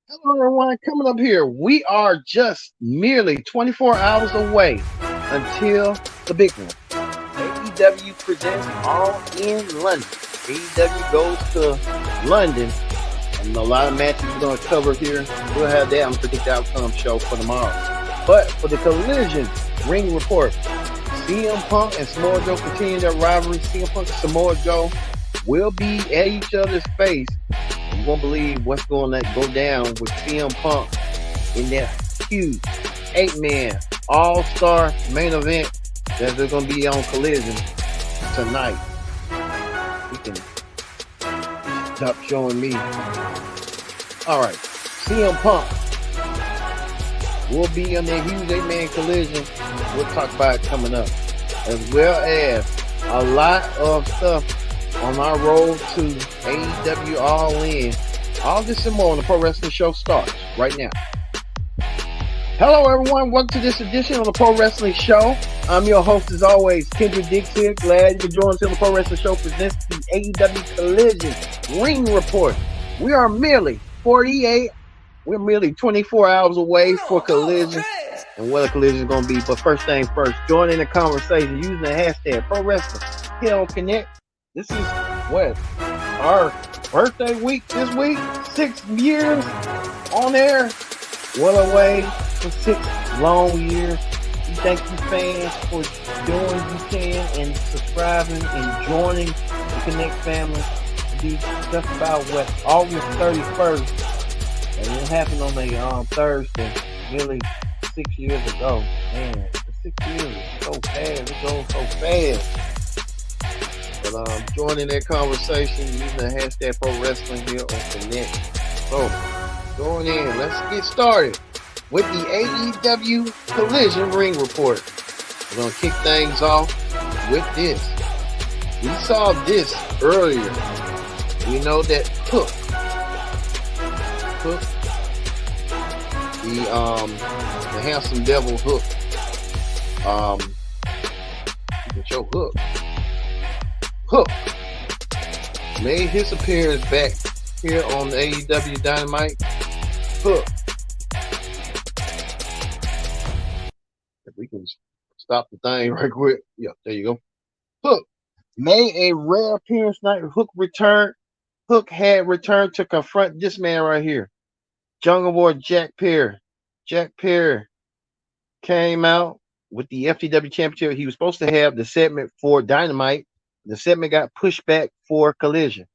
Hello, everyone. Coming up here, we are just merely 24 hours away until the big one. AEW presents All in London. AEW goes to London, and a lot of matches we're going to cover here. We'll have that and predict the outcome show for tomorrow. But for the Collision Ring Report, CM Punk and Samoa Joe continue their rivalry. CM Punk and Samoa Joe will be at each other's face. You won't believe what's going to go down with CM Punk in that huge 8-man all-star main event that they're going to be on Collision tonight. You can stop showing me. All right, CM Punk will be on that huge 8-man Collision. We'll talk about it coming up, as well as a lot of stuff on our road to AEW All In. All this and more on the Pro Wrestling Show starts right now. Hello, everyone. Welcome to this edition of the Pro Wrestling Show. I'm your host, as always, Kendra Dix here. Glad you can join us on the Pro Wrestling Show presents the AEW Collision Ring Report. We are merely 24 hours away for Collision. And what a collision is going to be. But first things first, join in the conversation using the hashtag Pro Wrestling Hill Connect. This is what? Our birthday week this week. 6 years on air. What a way for 6 long years. We thank you fans for doing what you can and subscribing and joining the Connect family. To be just about what? August 31st. And it happened on a Thursday. Nearly 6 years ago. Man, 6 years is so fast. It goes so fast. But joining that conversation using the hashtag Pro Wrestling here on Connect. So, going in, let's get started with the AEW Collision Ring Report. We're going to kick things off with this. We saw this earlier. We know that Hook, the handsome devil Hook, you can show Hook made his appearance back here on AEW Dynamite. Hook. If we can stop the thing right quick. Yeah, there you go. Hook made a rare appearance tonight. Hook had returned to confront this man right here. Jungle Boy Jack Perry. Jack Perry came out with the FTW Championship. He was supposed to have the segment for Dynamite. The segment got pushed back for Collision.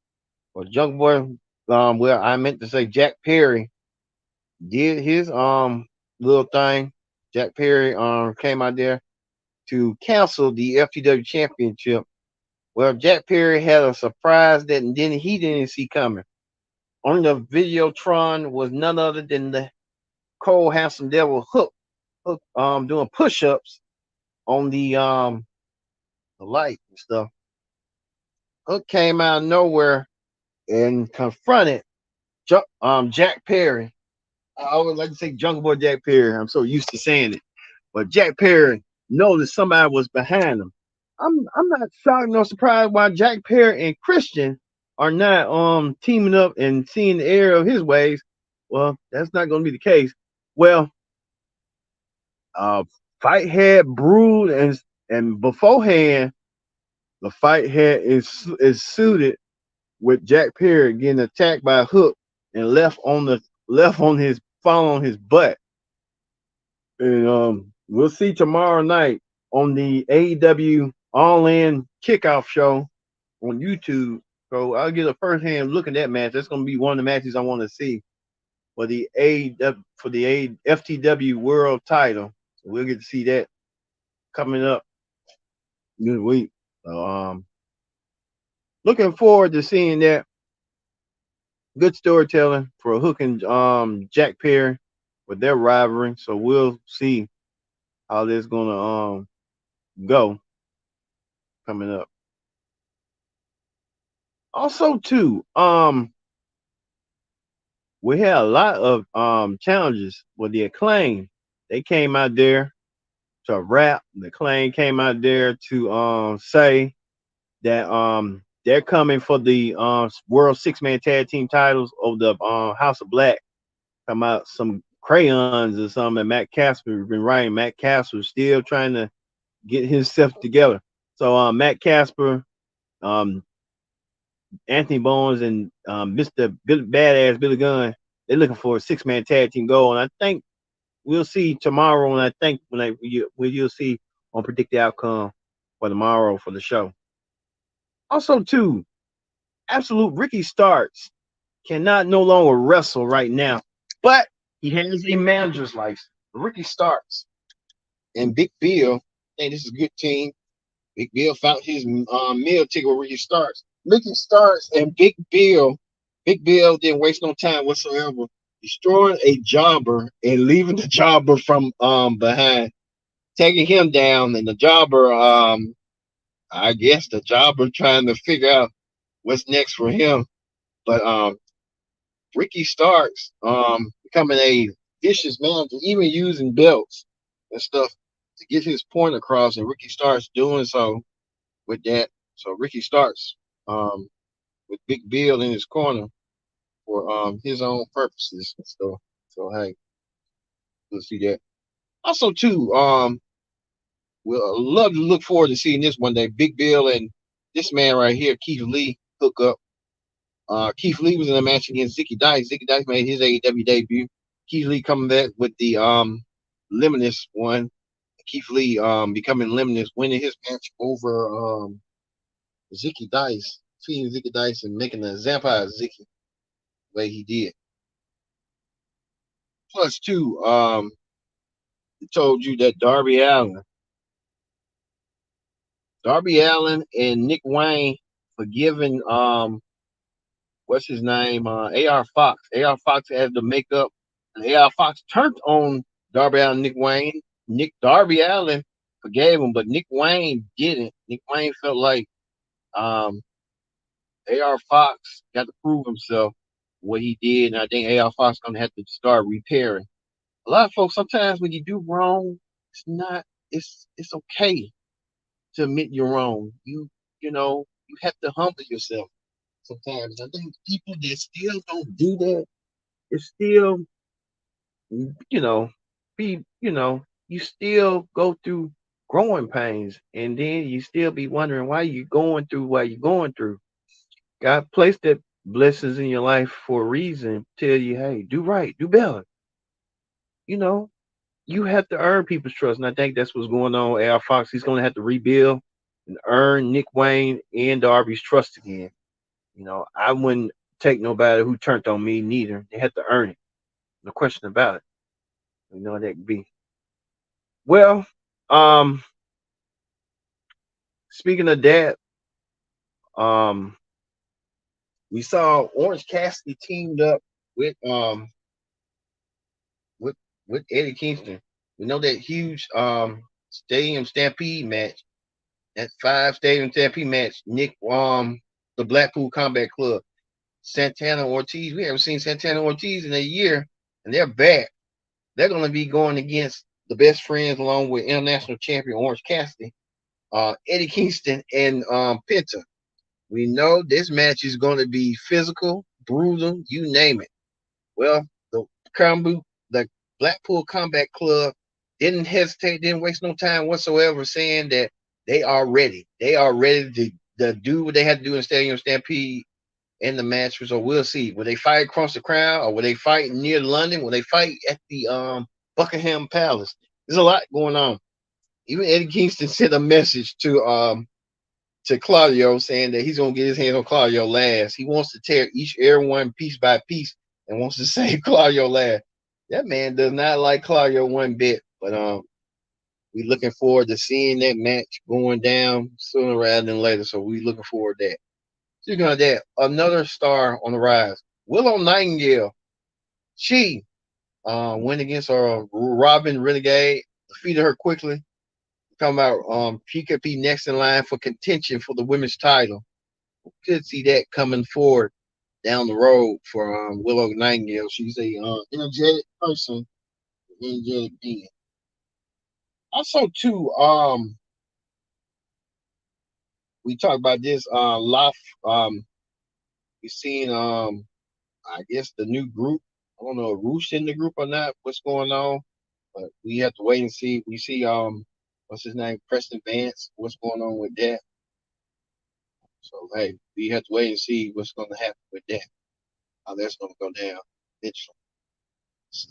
Well, Jungle Boy, I meant to say Jack Perry did his little thing. Jack Perry came out there to cancel the FTW Championship. Well, Jack Perry had a surprise that he didn't see coming. On the Videotron was none other than the cold handsome devil Hook doing push-ups on the light and stuff. Hook came out of nowhere and confronted Jack Perry. I would like to say Jungle Boy Jack Perry. I'm so used to saying it. But Jack Perry noticed somebody was behind him. I'm not shocked nor surprised why Jack Perry and Christian are not teaming up and seeing the error of his ways. Well, that's not going to be the case. Well, fight had brewed and beforehand, the fight had is suited with Jack Perry getting attacked by a Hook and left on his butt. And we'll see tomorrow night on the AEW All In Kickoff show on YouTube. So I'll get a first hand look at that match. That's going to be one of the matches I want to see for the FTW World Title. So we'll get to see that coming up this week. So, looking forward to seeing that. Good storytelling for Hook and Jack Perry with their rivalry. So we'll see how this is gonna go coming up. Also, too, we had a lot of challenges with the Acclaim. They came out there to rap. The Acclaim came out there to say that they're coming for the World 6-Man Tag Team titles of the House of Black. Talking about some crayons or something that Matt Casper been writing. Matt Casper still trying to get himself together. So Matt Casper, um, Anthony Bones, and Mr. Badass Billy Gunn, they're looking for a 6-man tag team goal. And I think we'll see tomorrow. And I think you'll see on Predict the Outcome for tomorrow for the show. Also, too, Absolute Ricky Starks cannot no longer wrestle right now, but he has a manager's license. Ricky Starks and Big Bill. Hey, this is a good team. Big Bill found his meal ticket with Ricky Starks. Ricky Starks and Big Bill. Big Bill didn't waste no time whatsoever, destroying a jobber and leaving the jobber from behind, taking him down, and the jobber I guess the jobber trying to figure out what's next for him. But Ricky Starks becoming a vicious manager, even using belts and stuff to get his point across, and Ricky Starks doing so with that. So Ricky Starks with Big Bill in his corner for his own purposes. So hey, we'll see that. Also too, we'll love to look forward to seeing this one day. Big Bill and this man right here, Keith Lee, hook up. Keith Lee was in a match against Zicky Dice. Zicky Dice made his AEW debut. Keith Lee coming back with the Limitless one. Keith Lee becoming Limitless, winning his match over Zicky Dice, feeding Zicky Dice and making an example out of Zicky the way he did. Plus two, told you that Darby Allen and Nick Wayne forgiving what's his name? AR Fox. AR Fox had the makeup. And AR Fox turned on Darby Allen, Nick Wayne. Darby Allen forgave him, but Nick Wayne didn't. Nick Wayne felt like um, AR Fox got to prove himself what he did, and I think AR Fox gonna have to start repairing. A lot of folks sometimes when you do wrong, it's not. It's okay to admit you're wrong. You have to humble yourself sometimes. I think people that still don't do that, it's still you know, you still go through growing pains, and then you still be wondering why you going through what you're going through. God placed that blessings in your life for a reason. Tell you, hey, do right, do better. You know, you have to earn people's trust, and I think that's what's going on with Al Fox. He's going to have to rebuild and earn Nick Wayne and Darby's trust again. I wouldn't take nobody who turned on me neither. They had to earn it. No question about it. That could be. Well, um, speaking of that, um, we saw Orange Cassidy teamed up with with with Eddie Kingston. We know that huge Stadium Stampede match, that 5 Stadium Stampede match. Nick the Blackpool Combat Club, Santana Ortiz. We haven't seen Santana Ortiz in a year, and they're back. They're going to be going against the best friends along with international champion Orange Cassidy, Eddie Kingston, and Penta. We know this match is going to be physical, brutal, you name it. Well, the Blackpool Combat Club didn't hesitate, didn't waste no time whatsoever, saying that they are ready. They are ready to do what they had to do in Stadium Stampede in the match. So we'll see. Will they fight across the crowd, or will they fight near London? Will they fight at the Buckingham Palace? There's a lot going on. Even Eddie Kingston sent a message to Claudio saying that he's gonna get his hands on Claudio last. He wants to tear everyone piece by piece and wants to save Claudio last. That man does not like Claudio one bit. But we looking forward to seeing that match going down sooner rather than later. So we looking forward to that. Speaking of that, another star on the rise, Willow Nightingale. She went against Robin Renegade, defeated her quickly. Talking about she could be next in line for contention for the women's title. Could see that coming forward down the road for Willow Nightingale. She's a energetic person, energetic being. Also, too, we talked about this lot. We've seen I guess the new group. I don't know if Roosh in the group or not. What's going on? But we have to wait and see. We see what's his name, Preston Vance. What's going on with that? So hey, we have to wait and see what's going to happen with that. How that's going to go down. Eventually. So,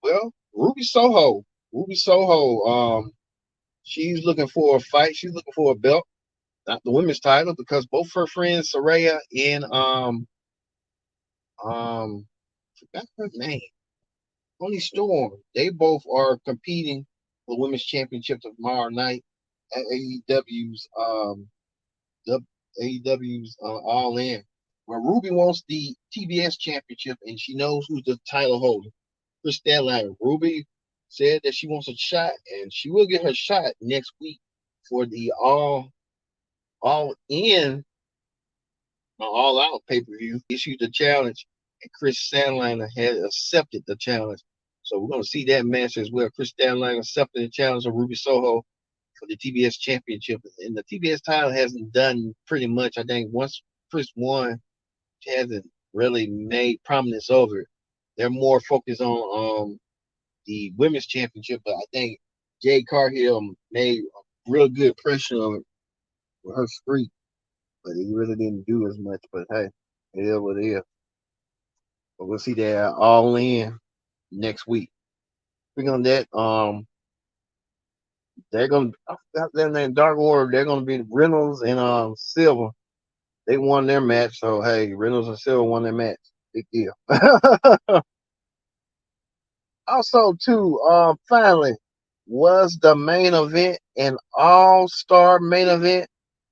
well, Ruby Soho. She's looking for a fight. She's looking for a belt, not the women's title, because both her friends Saraya and forgot her name, Tony Storm. They both are competing for the women's championship tomorrow night at AEW's All In. Where Ruby wants the TBS championship and she knows who's the title holder. Chris Statlander. Ruby said that she wants a shot and she will get her shot next week for the all in all out pay-per-view. Issued the challenge and Chris Statlander has accepted the challenge. So we're gonna see that match as well. Chris Statlander accepted the challenge of Ruby Soho for the TBS championship. And the TBS title hasn't done pretty much. I think once Chris won, she hasn't really made prominence over it. They're more focused on the women's championship, but I think Jade Cargill made a real good pressure on it with her streak, but he really didn't do as much. But hey, it is what it is. But we'll see that all in next week. Speaking on that, they're gonna their name Dark Order. They're gonna be Reynolds and Silver. They won their match, so hey, Reynolds and Silver won their match. Big deal. Also, too, finally, was the main event an all-star main event?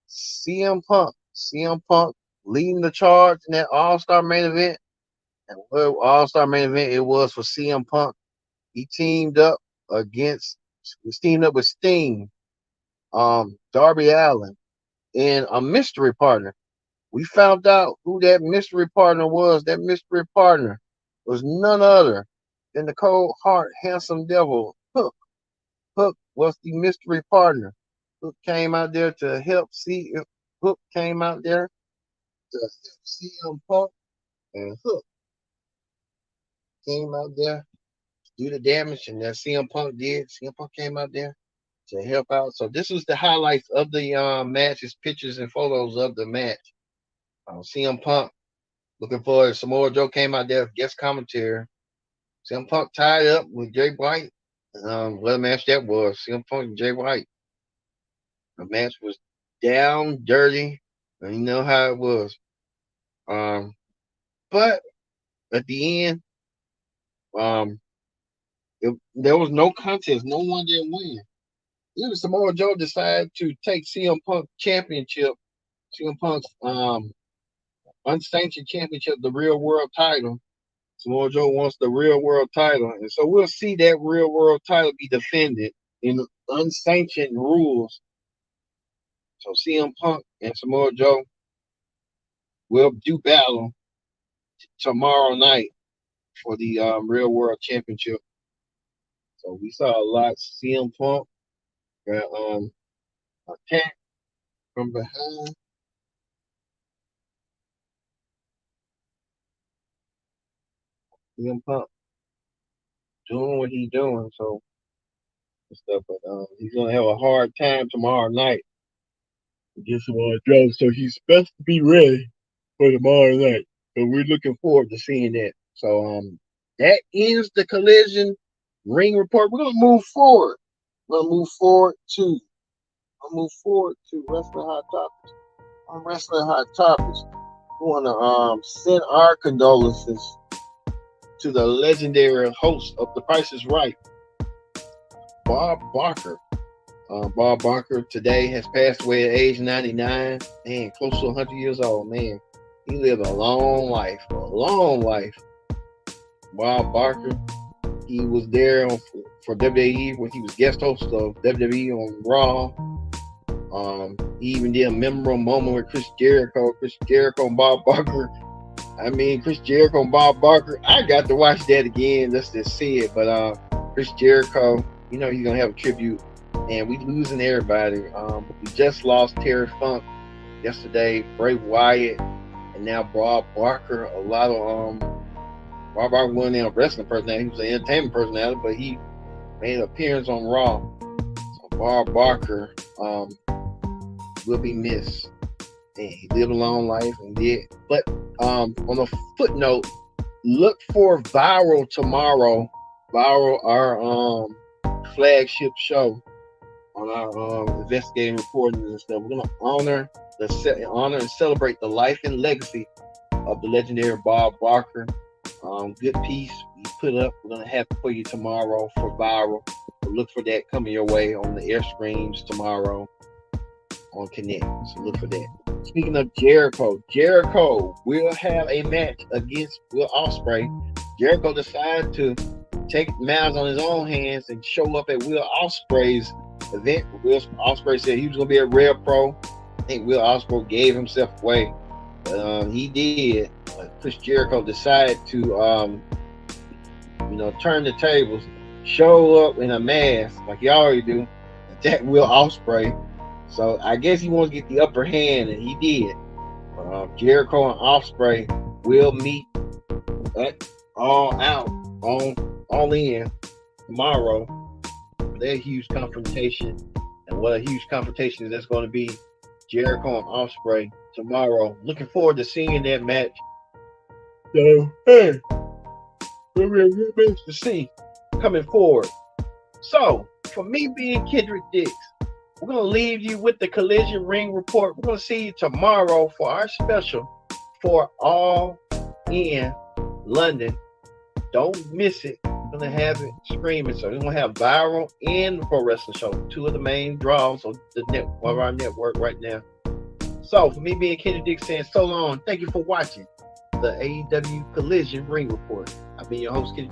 CM Punk. CM Punk leading the charge in that all-star main event. And what all-star main event it was for CM Punk. He was teamed up with Sting, Darby Allin, and a mystery partner. We found out who that mystery partner was. That mystery partner was none other than the cold heart, handsome devil, Hook. Hook was the mystery partner. Hook came out there to help see Hook came out there to help CM Punk, and Hook came out there to do the damage, and that CM Punk did. CM Punk came out there to help out. So this was the highlights of the matches, pictures and photos of the match. CM Punk looking for Samoa Joe came out there guest commentary. CM Punk tied up with Jay White. What a match that was. CM Punk and Jay White. The match was down, dirty, and you know how it was. But at the end, there was no contest. No one did win. Even Samoa Joe decided to take CM Punk championship, CM Punk's unsanctioned championship, the real world title. Samoa Joe wants the real world title. And so we'll see that real world title be defended in unsanctioned rules. So CM Punk and Samoa Joe will do battle tomorrow night for the real world championship. So we saw a lot. CM Punk got attacked from behind. CM Punk doing what he's doing, so stuff. But he's gonna have a hard time tomorrow night against Samoa Joe. So he's best to be ready for tomorrow night. So we're looking forward to seeing that. So that ends the Collision Ring Report. We're gonna move forward. We're gonna move forward to Wrestling Hot Topics. On Wrestling Hot Topics, we want to send our condolences to the legendary host of The Price is Right, Bob Barker. Bob Barker today has passed away at age 99. Man, close to 100 years old. Man, he lived a long life. Bob Barker, he was there for WWE when he was guest host of WWE on Raw. He even did a memorable moment with Chris Jericho and Bob Barker. I mean, Chris Jericho and Bob Barker, I got to watch that again just to see it. But Chris Jericho, you know, he's going to have a tribute. And we losing everybody. We just lost Terry Funk yesterday, Bray Wyatt, and now Bob Barker. A lot Bob Barker wasn't a wrestling personality, he was an entertainment personality, but he made an appearance on Raw. So Bob Barker will be missed. And he lived a long life and did. But on a footnote, look for Viral tomorrow. Viral, our flagship show on our investigating reporting and stuff. We're gonna honor and celebrate the life and legacy of the legendary Bob Barker. Good piece we put up. We're gonna have it for you tomorrow for Viral. So look for that coming your way on the air streams tomorrow on Connect. So look for that. Speaking of Jericho will have a match against Will Ospreay. Jericho decided to take matters on his own hands and show up at Will Ospreay's event. Will Ospreay said he was going to be a Rare Pro. I think Will Ospreay gave himself away. He did. Chris Jericho decided to, turn the tables, show up in a mask like he already do, attack Will Ospreay. So I guess he wanted to get the upper hand, and he did. Jericho and Ospreay will meet at all in tomorrow. Their huge confrontation, and what a huge confrontation that's going to be. Jericho and Ospreay tomorrow. Looking forward to seeing that match. So hey, it'll be a good match to see coming forward. So for me being Kendrick Dix, we're going to leave you with the Collision Ring Report. We're going to see you tomorrow for our special for All in London. Don't miss it. We're going to have it streaming. So we're going to have Viral and the Pro Wrestling Show, two of the main draws of our network right now. So for me being Kendrick Dix saying so long, thank you for watching the AEW Collision Ring Report. I've been your host, Kendrick